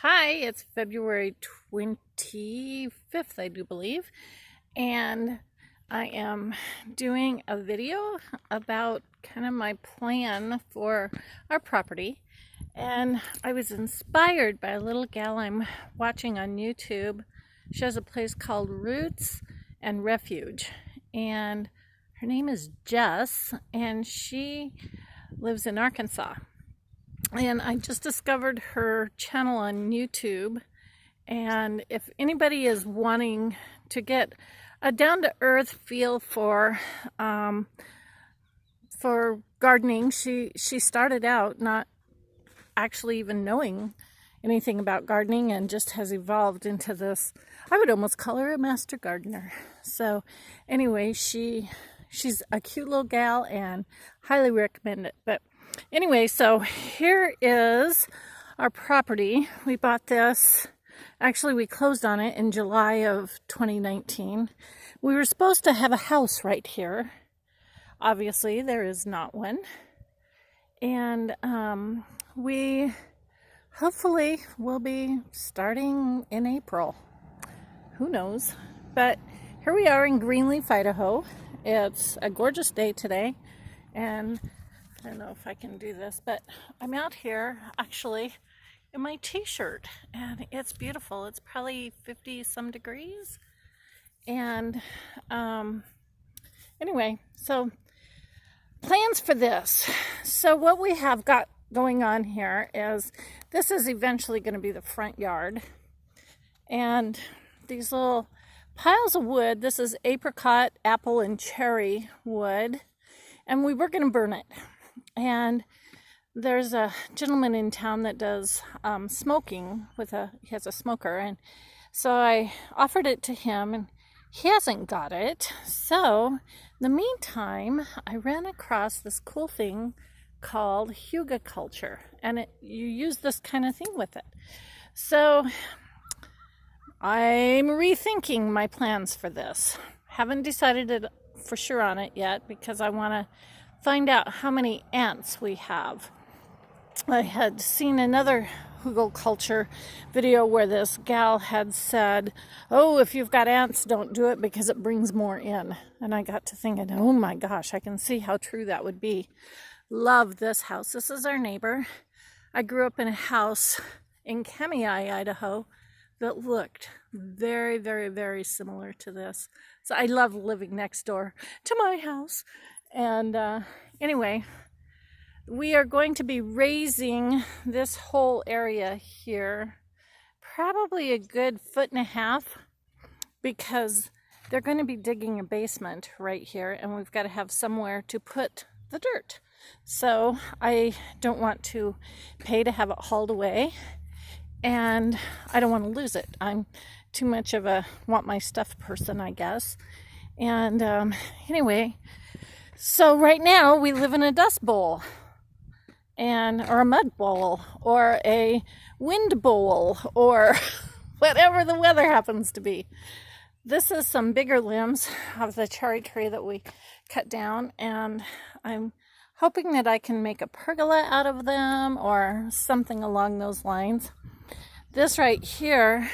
Hi, it's February 25th, I do believe, and I am doing a video about kind of my plan for our property. And I was inspired by a little gal I'm watching on YouTube. She has a place called Roots and Refuge, and her name is Jess, and she lives in Arkansas. And I just discovered her channel on YouTube. And if anybody is wanting to get a down-to-earth feel for gardening, she started out not actually even knowing anything about gardening and just has evolved into this. I would almost call her a master gardener. So anyway, she's a cute little gal and highly recommend it. But anyway, so here is our property. We bought this, actually we closed on it in July of 2019. We were supposed to have a house right here. Obviously there is not one. And we hopefully will be starting in April. Who knows? But here we are in Greenleaf, Idaho. It's a gorgeous day today, and I don't know if I can do this, but I'm out here actually in my t-shirt, and it's beautiful. It's probably 50 some degrees. And anyway, so plans for this. So what we have got going on here is this is eventually going to be the front yard, and these little piles of wood, this is apricot, apple, and cherry wood, and we were going to burn it. And there's a gentleman in town that does smoking he has a smoker, and so I offered it to him, and he hasn't got it. So in the meantime, I ran across this cool thing called hugelkultur, and you use this kind of thing with it. So I'm rethinking my plans for this. Haven't decided it for sure on it yet because I want to find out how many ants we have. I had seen another hugelkultur video where this gal had said, oh, if you've got ants, don't do it because it brings more in. And I got to thinking, oh my gosh, I can see how true that would be. Love this house. This is our neighbor. I grew up in a house in Kemei, Idaho that looked very, very, very similar to this. So I love living next door to my house. And anyway, we are going to be raising this whole area here probably a good 1.5 feet because they're going to be digging a basement right here, and we've got to have somewhere to put the dirt. So I don't want to pay to have it hauled away, and I don't want to lose it. I'm too much of a want my stuff person, I guess. And anyway, so right now we live in a dust bowl, or a mud bowl, or a wind bowl, or whatever the weather happens to be. This is some bigger limbs of the cherry tree that we cut down, and I'm hoping that I can make a pergola out of them or something along those lines. This right here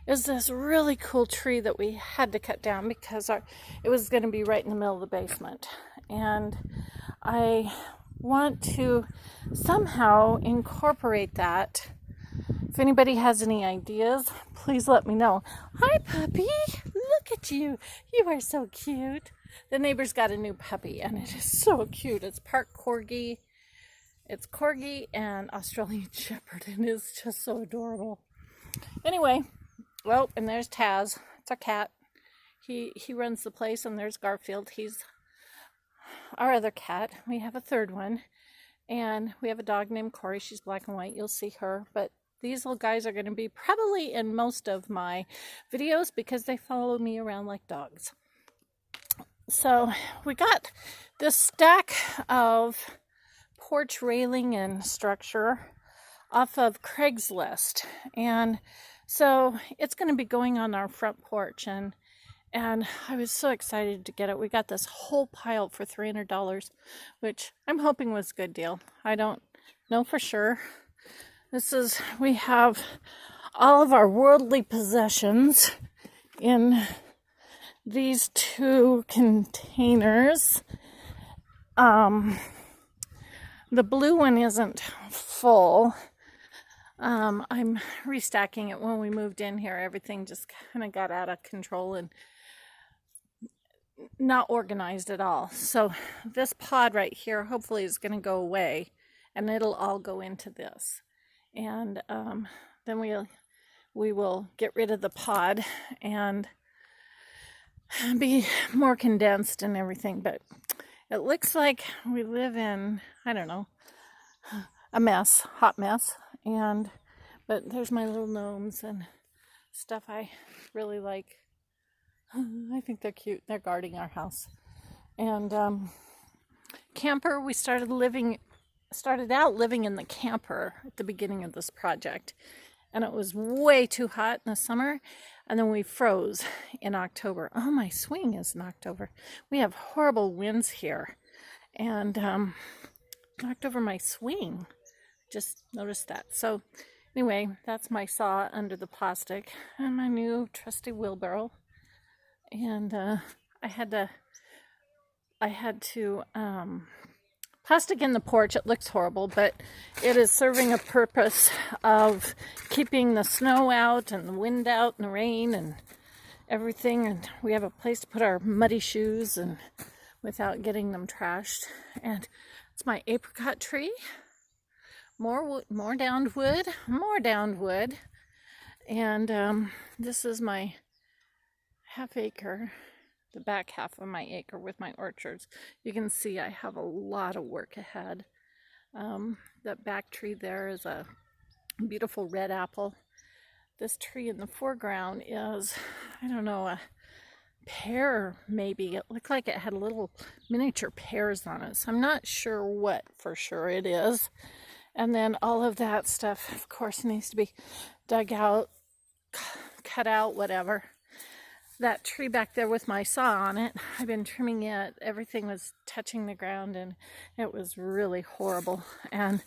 is this really cool tree that we had to cut down because it was going to be right in the middle of the basement. And I want to somehow incorporate that. If anybody has any ideas, please let me know. Hi, puppy. Look at you. You are so cute. The neighbor's got a new puppy, and it is so cute. It's part corgi. It's corgi and Australian Shepherd, and it's just so adorable. Anyway, well, and there's Taz. It's our cat. He runs the place, and there's Garfield. He's our other cat. We have a third one, and we have a dog named Corey. She's black and white. You'll see her, but these little guys are going to be probably in most of my videos because they follow me around like dogs. So we got this stack of porch railing and structure off of Craigslist, and so it's going to be going on our front porch, and I was so excited to get it. We got this whole pile for $300, which I'm hoping was a good deal. I don't know for sure. We have all of our worldly possessions in these two containers. The blue one isn't full. I'm restacking it. When we moved in here, everything just kind of got out of control and not organized at all. So this pod right here hopefully is going to go away, and it'll all go into this. And then we will get rid of the pod and be more condensed and everything. But it looks like we live in, I don't know, a mess, hot mess. But there's my little gnomes and stuff I really like. I think they're cute. They're guarding our house. And camper, we started out living in the camper at the beginning of this project. And it was way too hot in the summer. And then we froze in October. Oh, my swing is in October. We have horrible winds here. And knocked over my swing. Just noticed that. So anyway, that's my saw under the plastic and my new trusty wheelbarrow. And I had to plastic in the porch. It looks horrible, but it is serving a purpose of keeping the snow out and the wind out and the rain and everything. And we have a place to put our muddy shoes and without getting them trashed. And it's my apricot tree. More downed wood. And this is my half acre, the back half of my acre with my orchards. You can see I have a lot of work ahead. That back tree there is a beautiful red apple. This tree in the foreground is, I don't know, a pear maybe. It looked like it had little miniature pears on it. So I'm not sure what for sure it is. And then all of that stuff, of course, needs to be dug out, cut out, whatever. That tree back there with my saw on it, I've been trimming it. Everything was touching the ground and it was really horrible. And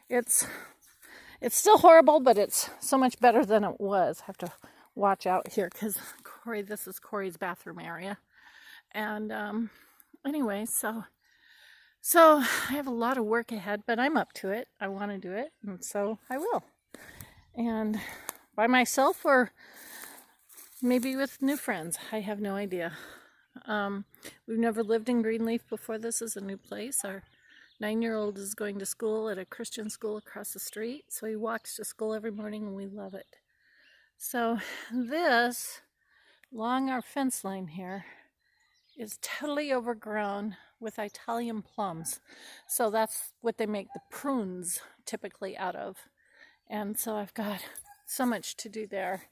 it's still horrible, but it's so much better than it was. I have to watch out here because this is Corey's bathroom area. And anyway, so I have a lot of work ahead, but I'm up to it. I want to do it, and so I will. And by myself or maybe with new friends. I have no idea. We've never lived in Greenleaf before. This is a new place. Our 9-year-old is going to school at a Christian school across the street, so he walks to school every morning, and we love it. So this, along our fence line here, is totally overgrown with Italian plums. So that's what they make the prunes typically out of. And so I've got so much to do there.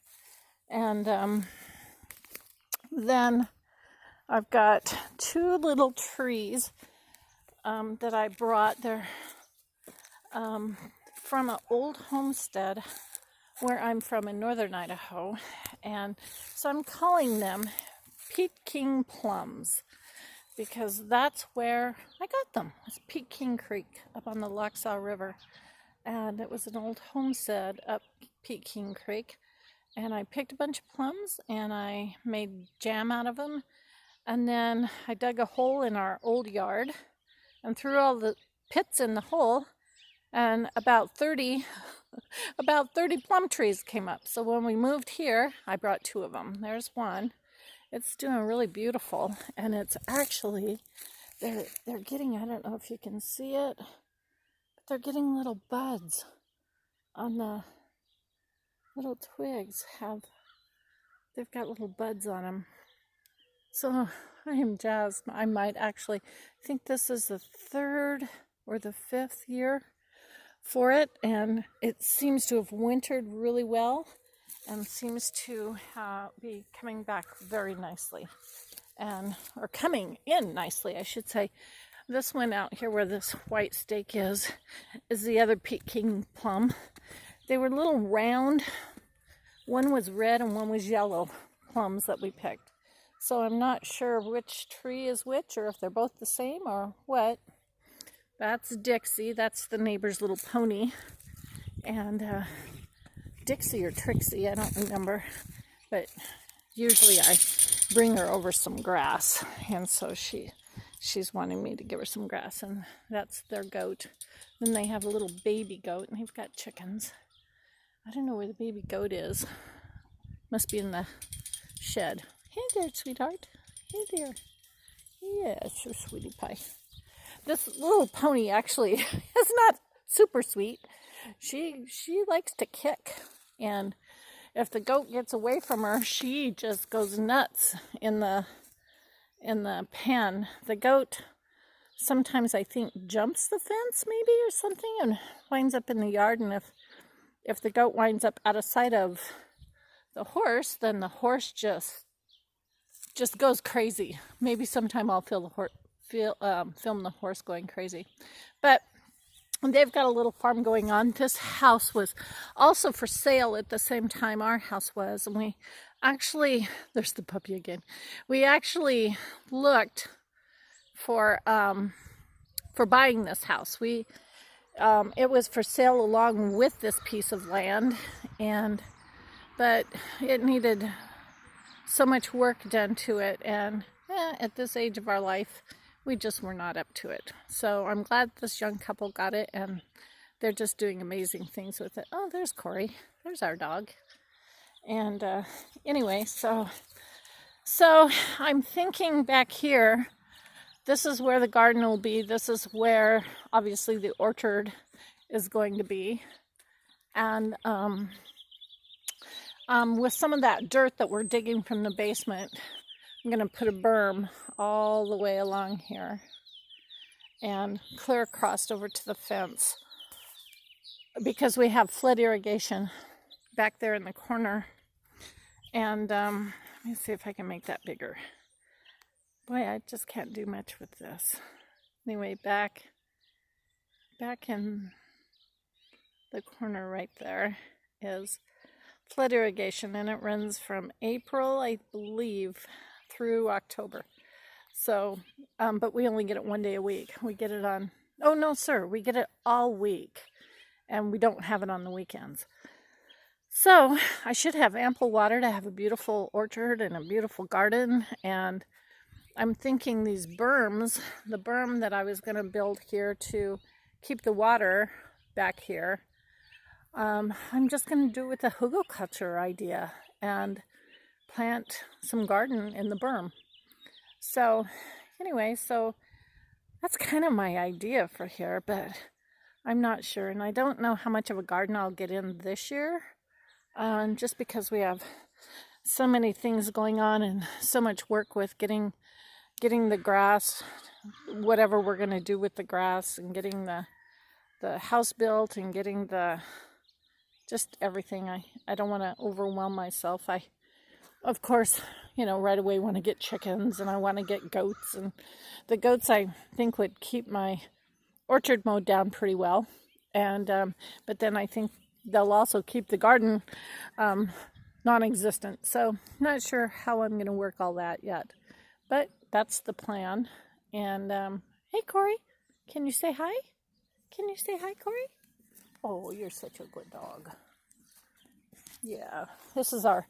And then I've got 2 little trees that I brought. They're from an old homestead where I'm from in northern Idaho. And so I'm calling them Peking plums because that's where I got them. It's Peking Creek up on the Laxaw River. And it was an old homestead up Peking Creek. And I picked a bunch of plums and I made jam out of them. And then I dug a hole in our old yard and threw all the pits in the hole. And about 30 plum trees came up. So when we moved here, I brought 2 of them. There's one. It's doing really beautiful. And it's actually, they're getting, I don't know if you can see it, but they're getting little buds on the little twigs. They've got little buds on them. So I am jazzed. I might actually think this is the 3rd or the 5th year for it, and it seems to have wintered really well and seems to be coming back very nicely, or coming in nicely, I should say. This one out here where this white stake is the other Peking plum. They were little round. One was red and one was yellow plums that we picked. So I'm not sure which tree is which or if they're both the same or what. That's Dixie. That's the neighbor's little pony. And Dixie or Trixie, I don't remember, but usually I bring her over some grass, and so she's wanting me to give her some grass, and that's their goat. Then they have a little baby goat, and they've got chickens. I don't know where the baby goat is. Must be in the shed. Hey there, sweetheart. Hey there. Yes, your sweetie pie. This little pony actually is not super sweet. She likes to kick, and if the goat gets away from her, she just goes nuts in the pen. The goat sometimes, I think, jumps the fence maybe or something and winds up in the yard, and if the goat winds up out of sight of the horse, then the horse just goes crazy. Maybe sometime I'll film the horse going crazy. But they've got a little farm going on. This house was also for sale at the same time our house was, and we actually, there's the puppy again. We actually looked for buying this house. It was for sale along with this piece of land, but it needed so much work done to it, and at this age of our life, we just were not up to it. So I'm glad this young couple got it, and they're just doing amazing things with it. Oh, there's Corey. There's our dog. And anyway, so I'm thinking back here, this is where the garden will be. This is where, obviously, the orchard is going to be. And with some of that dirt that we're digging from the basement, I'm going to put a berm all the way along here and clear across over to the fence, because we have flood irrigation back there in the corner. And let me see if I can make that bigger. Boy, I just can't do much with this. Anyway, back in the corner right there is flood irrigation, and it runs from April, I believe, through October. So, but we only get it one day a week. We get it on, oh no sir, we get it all week, and we don't have it on the weekends. So I should have ample water to have a beautiful orchard and a beautiful garden. And I'm thinking these berms, the berm that I was going to build here to keep the water back here, I'm just going to do it with a hugelkultur idea and plant some garden in the berm. So anyway, so that's kind of my idea for here, but I'm not sure, and I don't know how much of a garden I'll get in this year, just because we have so many things going on and so much work with getting the grass, whatever we're going to do with the grass, and getting the house built, and getting just everything. I don't want to overwhelm myself. I, of course, right away want to get chickens, and I want to get goats, and the goats I think would keep my orchard mowed down pretty well, and but then I think they'll also keep the garden non-existent. So not sure how I'm going to work all that yet, but that's the plan. And hey Corey, can you say hi? Can you say hi, Corey? Oh, you're such a good dog. Yeah, this is our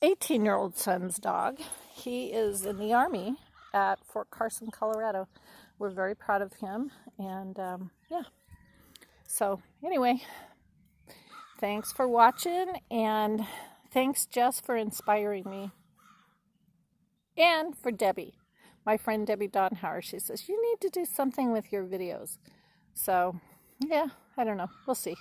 18-year-old son's dog. He is in the Army at Fort Carson, Colorado. We're very proud of him, and yeah. So anyway, thanks for watching, and thanks Jess for inspiring me, and for Debbie, my friend Debbie Donhauer. She says you need to do something with your videos. So yeah, I don't know, we'll see.